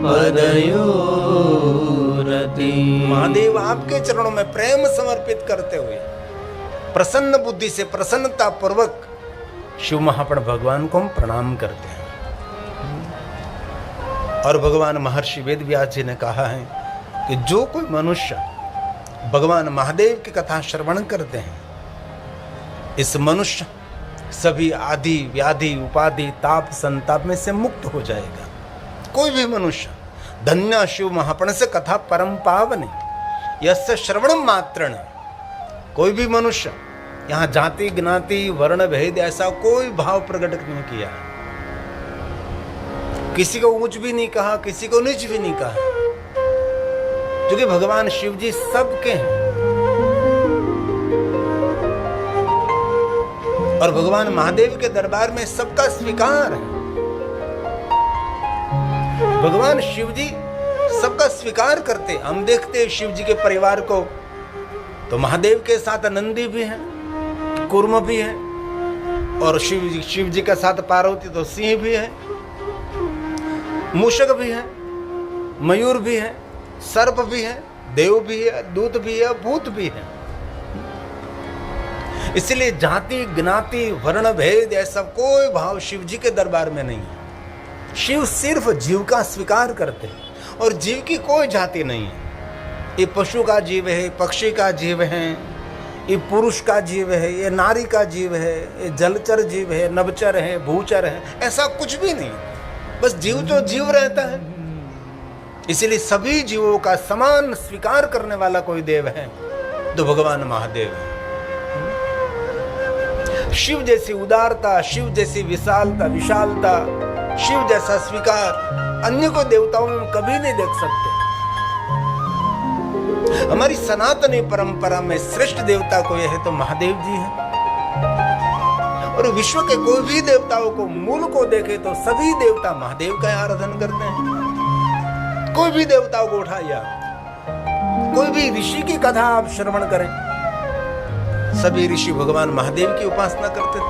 पदयोरति। महादेव आपके चरणों में प्रेम समर्पित करते हुए प्रसन्न बुद्धि से प्रसन्नता पूर्वक शिव महापण भगवान को हम प्रणाम करते हैं। और भगवान महर्षि वेदव्यास जी ने कहा है कि जो कोई मनुष्य भगवान महादेव की कथा श्रवण करते हैं, इस मनुष्य सभी आदि व्याधि उपाधि ताप संताप में से मुक्त हो जाएगा। कोई भी मनुष्य धन्य शिव महापण से कथा परम पावन यस्य श्रवण मात्रण। कोई भी मनुष्य यहाँ जाति ज्ञाति वर्ण भेद ऐसा कोई भाव प्रकट नहीं किया, किसी को ऊंच भी नहीं कहा, किसी को नीच भी नहीं कहा, क्योंकि भगवान शिव जी सबके हैं। और भगवान महादेव के दरबार में सबका स्वीकार है। भगवान शिव जी सबका स्वीकार करते। हम देखते हैं शिव जी के परिवार को, तो महादेव के साथ नंदी भी है, कूर्म भी है, और शिव जी के साथ पार्वती तो सिंह भी है, मूषक भी है, मयूर भी है, सर्प भी है, देव भी है, दूत भी है, भूत भी है। इसलिए जाति ज्ञाति वर्ण भेद ऐसा कोई भाव शिव जी के दरबार में नहीं है। शिव सिर्फ जीव का स्वीकार करते हैं, और जीव की कोई जाति नहीं है। ये पशु का जीव है, पक्षी का जीव है, ये पुरुष का जीव है, ये नारी का जीव है, ये जलचर जीव है, नभचर है, भूचर है, ऐसा कुछ भी नहीं। बस जीव तो जीव रहता है। इसलिए सभी जीवों का समान स्वीकार करने वाला कोई देव है तो भगवान महादेव है। शिव जैसी उदारता, शिव जैसी विशालता, शिव जैसा स्वीकार अन्य को देवताओं में कभी नहीं देख सकते। हमारी सनातनी परंपरा में श्रेष्ठ देवता कोई है तो महादेव जी हैं। और विश्व के कोई भी देवताओं को मूल को देखे तो सभी देवता महादेव का आराधन करते हैं। कोई भी देवताओं को उठाइए, कोई भी ऋषि की कथा आप श्रवण करें, सभी ऋषि भगवान महादेव की उपासना करते थे।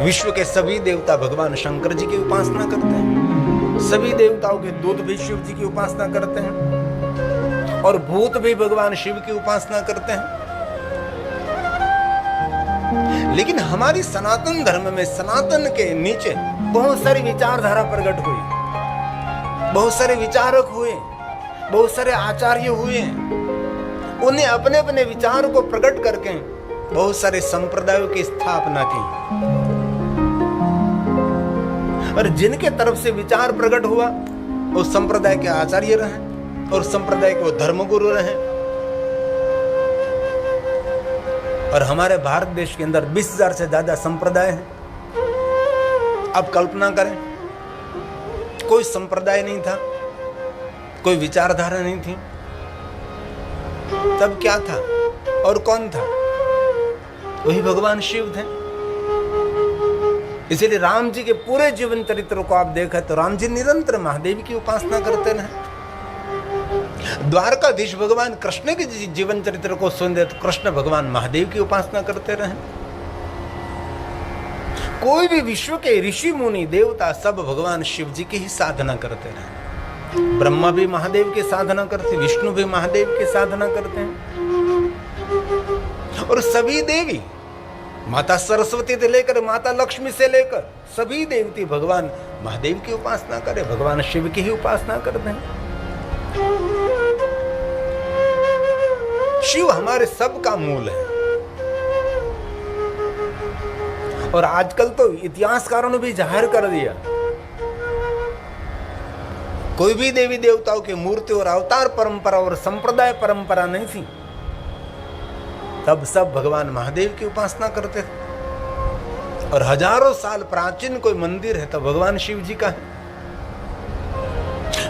विश्व के सभी देवता भगवान शंकर जी की उपासना करते हैं। सभी देवताओं के दूत भी शिव जी की उपासना करते हैं, और भूत भी भगवान शिव की उपासना करते हैं। लेकिन हमारी सनातन धर्म में सनातन के नीचे बहुत सारी विचारधारा प्रकट हुई, बहुत सारे विचारक हुए, बहुत सारे आचार्य हुए। उन्हें अपने अपने विचार को प्रकट करके बहुत सारे संप्रदायों की स्थापना की। और जिनके तरफ से विचार प्रकट हुआ वो संप्रदाय के आचार्य रहे, और संप्रदाय के वो धर्मगुरु रहे। और हमारे भारत देश के अंदर 20,000 से ज्यादा संप्रदाय हैं। अब कल्पना करें, कोई संप्रदाय नहीं था, कोई विचारधारा नहीं थी, तब क्या था और कौन था? वही भगवान शिव थे। इसीलिए राम जी के पूरे जीवन चरित्र को आप देखें तो राम जी निरंतर महादेव की उपासना करते रहे। द्वारकाधीश भगवान कृष्ण के जीवन चरित्र को सुन तो कृष्ण भगवान महादेव की उपासना करते रहे। कोई भी विश्व के ऋषि मुनि देवता सब भगवान शिव जी की ही साधना करते रहे। ब्रह्मा भी महादेव की साधना करते, विष्णु भी महादेव की साधना करते हैं। और सभी देवी, माता सरस्वती से लेकर माता लक्ष्मी से लेकर सभी देवती भगवान महादेव की उपासना करे, भगवान शिव की ही उपासना करते हैं। शिव हमारे सबका मूल है। और आजकल तो इतिहासकारों ने भी जाहिर कर दिया, कोई भी देवी देवताओं की मूर्ति और अवतार परंपरा और संप्रदाय परंपरा नहीं थी, तब सब भगवान महादेव की उपासना करते थे। और हजारों साल प्राचीन कोई मंदिर है तो भगवान शिव जी का है।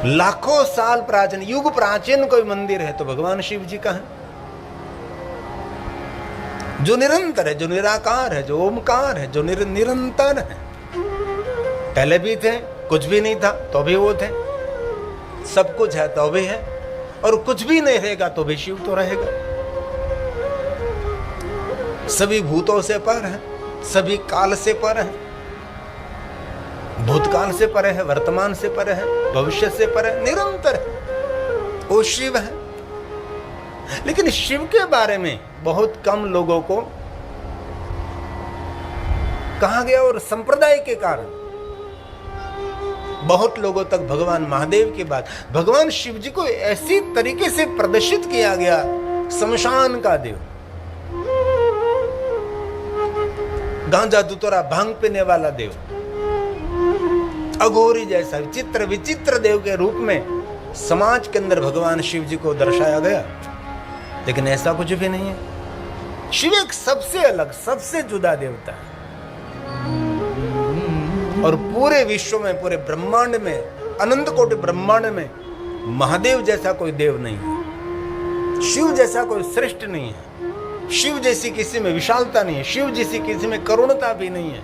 लाखों साल प्राचीन, युग प्राचीन कोई मंदिर है तो भगवान शिव जी का है, जो निरंतर है, जो निराकार है, जो ओमकार है, जो निरंतर है। पहले भी थे, कुछ भी नहीं था तो भी वो थे, सब कुछ है तो भी है, और कुछ भी नहीं रहेगा तो भी शिव तो रहेगा। सभी भूतों से पर है, सभी काल से पर है। भूतकाल से परे है, वर्तमान से परे है, भविष्य से परे है, निरंतर है, वो शिव है। लेकिन शिव के बारे में बहुत कम लोगों को कहा गया, और संप्रदाय के कारण बहुत लोगों तक भगवान महादेव के बाद भगवान शिव जी को ऐसी तरीके से प्रदर्शित किया गया, शमशान का देव, गांजा दुतोरा भांग पीने वाला देव, अघोरी जैसा विचित्र विचित्र देव के रूप में समाज के अंदर भगवान शिव जी को दर्शाया गया। लेकिन ऐसा कुछ भी नहीं है। शिव एक सबसे अलग, सबसे जुदा देवता है, और पूरे विश्व में, पूरे ब्रह्मांड में, अनंत कोटि ब्रह्मांड में महादेव जैसा कोई देव नहीं है, शिव जैसा कोई श्रेष्ठ नहीं है, शिव जैसी किसी में विशालता नहीं है, शिव जैसी किसी में करुणता भी नहीं है,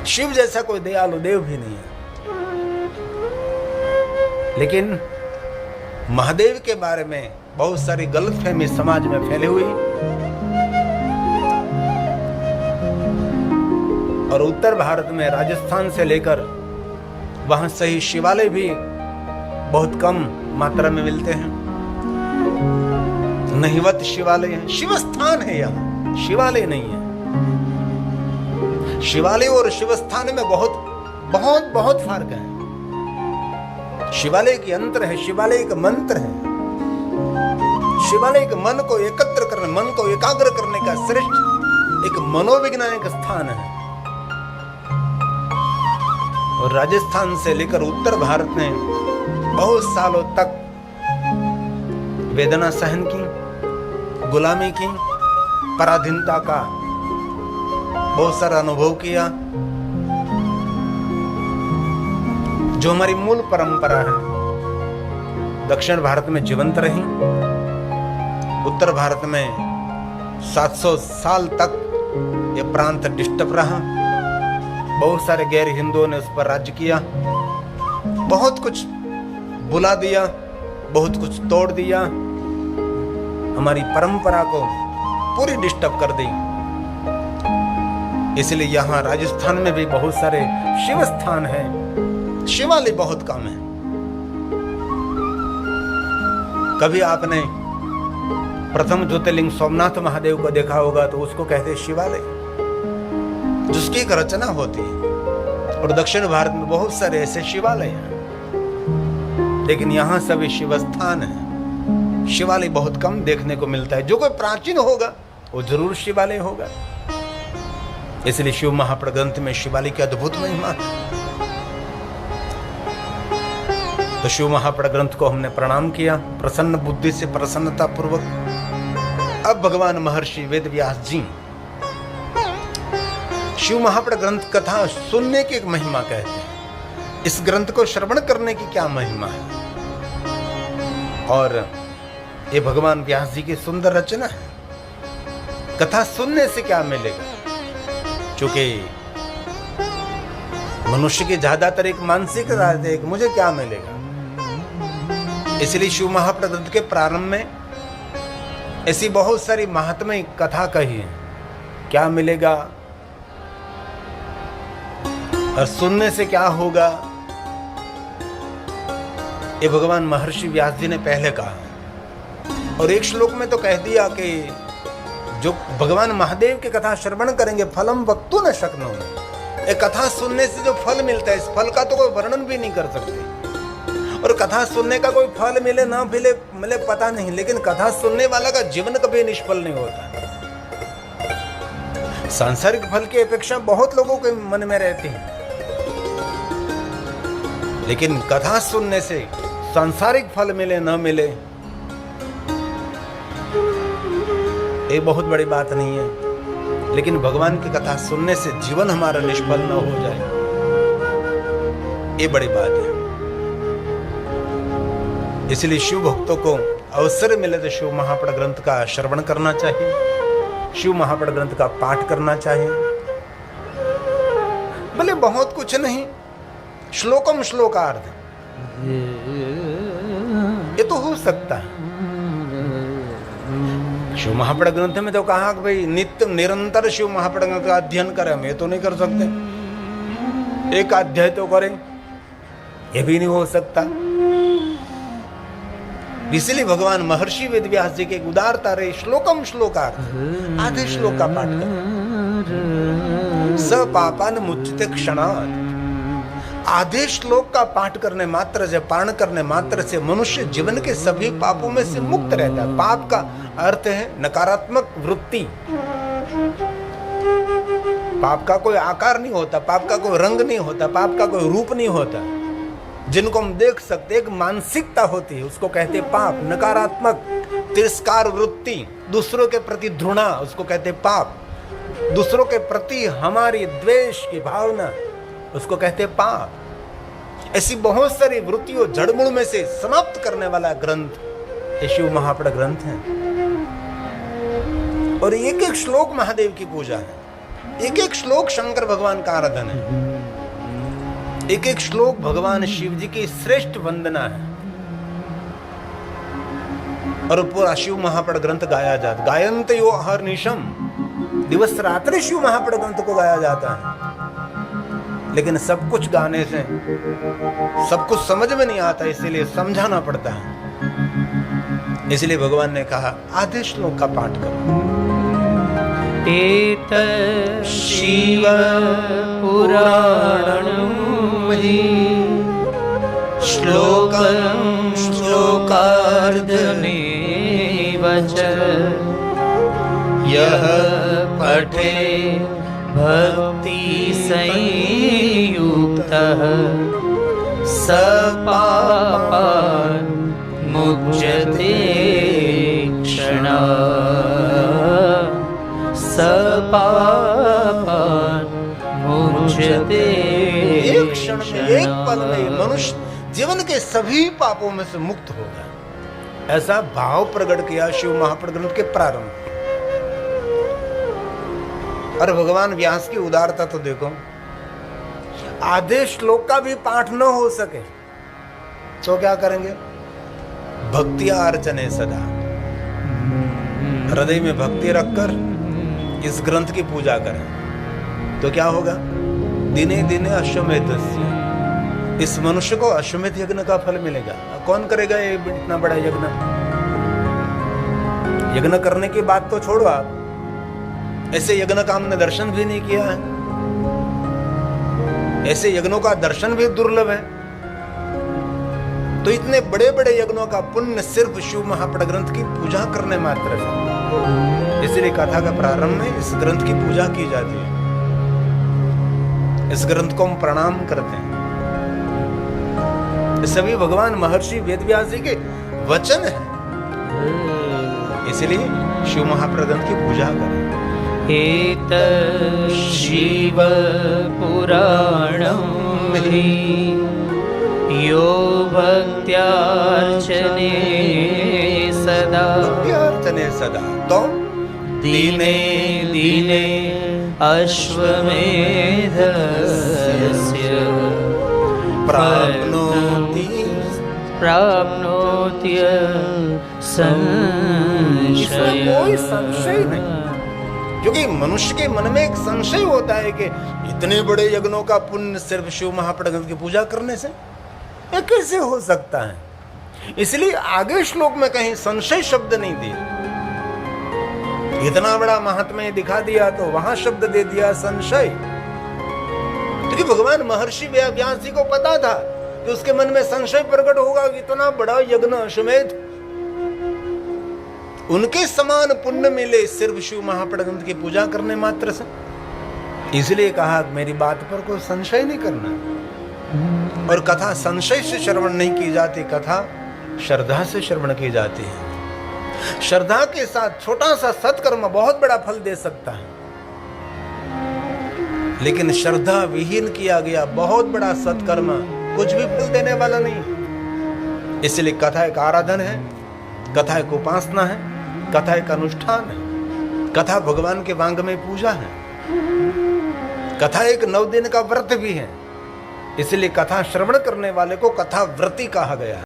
शिव जैसा कोई दयालु देव भी नहीं है। लेकिन महादेव के बारे में बहुत सारी गलतफहमी समाज में फैली हुई, और उत्तर भारत में राजस्थान से लेकर वहां सही शिवालय भी बहुत कम मात्रा में मिलते हैं। नहिवत शिवालय है, शिव स्थान है, यहाँ शिवालय नहीं है। शिवालय और शिव स्थान में बहुत बहुत बहुत फर्क है। शिवालय की यंत्र है, शिवालय एक मंत्र है, शिवालय एक मन को एकत्र करने, मन को एकाग्र करने का श्रेष्ठ एक मनोवैज्ञानिक स्थान है। और राजस्थान से लेकर उत्तर भारत ने बहुत सालों तक वेदना सहन की, गुलामी की, पराधीनता का बहुत सारा अनुभव किया। जो हमारी मूल परंपरा है दक्षिण भारत में जीवंत रही, उत्तर भारत में 700 साल तक यह प्रांत डिस्टर्ब रहा। बहुत सारे गैर हिंदुओं ने उस पर राज्य किया, बहुत कुछ बुला दिया, बहुत कुछ तोड़ दिया, हमारी परंपरा को पूरी डिस्टर्ब कर दी। इसलिए यहां राजस्थान में भी बहुत सारे शिव स्थान हैं, शिवालय बहुत कम है। कभी आपने प्रथम ज्योतिर्लिंग सोमनाथ महादेव को देखा होगा तो उसको कहते हैं शिवालय, जिसकी एक रचना होती है। और दक्षिण भारत में बहुत सारे ऐसे शिवालय हैं, लेकिन यहां सभी शिव स्थान है, शिवालय बहुत कम देखने को मिलता है। जो कोई प्राचीन होगा वो जरूर शिवालय होगा। इसलिए शिव महापुराण ग्रंथ में शिवालय की अद्भुत महिमा है। तो शिव महापुराण ग्रंथ को हमने प्रणाम किया प्रसन्न बुद्धि से, प्रसन्नता पूर्वक। अब भगवान महर्षि वेद व्यास जी शिव महापुराण ग्रंथ कथा सुनने की एक महिमा कहते हैं, इस ग्रंथ को श्रवण करने की क्या महिमा है। और ये भगवान व्यास जी की सुंदर रचना है। कथा सुनने से क्या मिलेगा, क्योंकि मनुष्य की ज्यादातर एक मानसिक राज है कि मुझे क्या मिलेगा। इसलिए शिव महापुराण ग्रंथ के प्रारंभ में ऐसी बहुत सारी महात्म्य कथा कही है, क्या मिलेगा और सुनने से क्या होगा, ये भगवान महर्षि व्यास जी ने पहले कहा। और एक श्लोक में तो कह दिया कि जो भगवान महादेव की कथा श्रवण करेंगे फलम वक्तु न शक्नोमि, एक कथा सुनने से जो फल मिलता है इस फल का तो कोई वर्णन भी नहीं कर सकते। और कथा सुनने का कोई फल मिले ना मिले पता नहीं, लेकिन कथा सुनने वाला का जीवन कभी निष्फल नहीं होता। सांसारिक फल की अपेक्षा बहुत लोगों के मन में रहती है, लेकिन कथा सुनने से सांसारिक फल मिले ना मिले ये बहुत बड़ी बात नहीं है। लेकिन भगवान की कथा सुनने से जीवन हमारा निष्फल न हो जाए, ये बड़ी बात है। इसलिए शिव भक्तों को अवसर मिले तो शिव महापुराण ग्रंथ का श्रवण करना चाहिए, शिव महापुराण ग्रंथ का पाठ करना चाहिए। भले बहुत कुछ नहीं, श्लोकम श्लोकार्थ ये तो हो सकता है। शिव महापुराण ग्रंथ में तो कहा कि भाई नित्य निरंतर शिव महापुराण ग्रंथ का अध्ययन करें, हम ये तो नहीं कर सकते। एक अध्याय तो करें, ये भी नहीं हो सकता। इसलिए भगवान महर्षि वेदव्यास जी के एक उदारता रहे श्लोकम श्लोकार्थ आधे श्लोक का पाठ कर स पापान मुच्यते क्षणात्। आधे श्लोक का पाठ करने मात्र से, पारण करने मात्र से मनुष्य जीवन के सभी पापों में से मुक्त रहता है। पाप का अर्थ है नकारात्मक वृत्ति। पाप का कोई आकार नहीं होता, पाप का कोई रंग नहीं होता, पाप का कोई रूप नहीं होता जिनको हम देख सकते। एक मानसिकता होती है, उसको कहते पाप। नकारात्मक तिरस्कार वृत्ति, दूसरों के प्रति घृणा, उसको कहते पाप। दूसरों के प्रति हमारी द्वेष की भावना, उसको कहते पाप। ऐसी बहुत सारी वृत्तियों जड़मूल में से समाप्त करने वाला ग्रंथ ये शिव महापड़ ग्रंथ है। और एक एक श्लोक महादेव की पूजा है, एक एक श्लोक शंकर भगवान का आराधन है, एक एक श्लोक भगवान शिव जी की श्रेष्ठ वंदना है। और पूरा शिव महापड़ ग्रंथ गाया जाता, गायन्त यो अहर्निशम, दिवस रात्रि शिव महापड़ ग्रंथ को गाया जाता है। लेकिन सब कुछ गाने से सब कुछ समझ में नहीं आता, इसीलिए समझाना पड़ता है। इसलिए भगवान ने कहा आधे श्लोक का पाठ करो। एतत् शिव पुराणम् श्लोकं श्लोकार्धमेव च यः पठे भक्ति संयुक्तः स पापान् मुच्यते क्षणात् स पापान् मुच्यते। एक क्षण में, एक पल में मनुष्य जीवन के सभी पापों में से मुक्त हो गया। ऐसा भाव प्रकट किया शिव महापड़ ग्रंथ के प्रारंभ। और भगवान व्यास की उदारता तो देखो, आधे श्लोक का भी पाठ न हो सके तो क्या करेंगे? भक्ति अर्चने सदा, हृदय में भक्ति रखकर इस ग्रंथ की पूजा करें तो क्या होगा? दिने दिने अश्वमेधस्य, इस मनुष्य को अश्वमेध यज्ञ का फल मिलेगा। कौन करेगा ये इतना बड़ा यज्ञ? यज्ञ करने की बात तो छोड़ो आप, ऐसे यज्ञ का हमने दर्शन भी नहीं किया है। ऐसे यज्ञों का दर्शन भी दुर्लभ है। तो इतने बड़े बड़े यज्ञों का पुण्य सिर्फ शिव महापड़ ग्रंथ की पूजा करने मात्र से। इसलिए कथा का प्रारंभ में इस ग्रंथ की पूजा की जाती है। इस ग्रंथ को हम प्रणाम करते हैं। सभी भगवान महर्षि वेदव्यास जी के वचन है, इसलिए शिव महापड़ ग्रंथ की पूजा करें। एतत् शिव पुराणम् यो भक्त्यार्चने सदा, भक्त्यार्चने सदा तो दिने दिने अश्वमेधस्य प्राप्नोति संशय। कोई संशय नहीं, क्योंकि मनुष्य के मन में एक संशय होता है कि इतने बड़े यज्ञों का पुण्य सिर्फ शिव महापड़ ग्रंथ की पूजा करने से ये कैसे हो सकता है? इसलिए आगे श्लोक में कहीं संशय शब्द नहीं दिया। इतना बड़ा महात्म्य दिखा दिया तो वहां शब्द दे दिया संशय। क्योंकि भगवान महर्षि व्यास जी को पता था कि उसके मन में संशय प्रकट होगा। इतना बड़ा यज्ञ अश्वमेध, उनके समान पुण्य मिले सिर्फ शिव महापड़ ग्रंथ की पूजा करने मात्र से। इसलिए कहा मेरी बात पर कोई संशय नहीं करना। और कथा संशय से श्रवण नहीं की जाती, कथा श्रद्धा से श्रवण की जाती है। श्रद्धा के साथ छोटा सा सत्कर्म बहुत बड़ा फल दे सकता है, लेकिन श्रद्धा विहीन किया गया बहुत बड़ा सत्कर्म कुछ भी फल देने वाला नहीं। इसलिए कथा एक आराधन है, कथा एक उपासना है, कथा एक अनुष्ठान है, कथा भगवान के वांग में पूजा है, कथा एक 9 दिन का व्रत भी है। इसलिए कथा श्रवण करने वाले को कथा व्रती कहा गया है।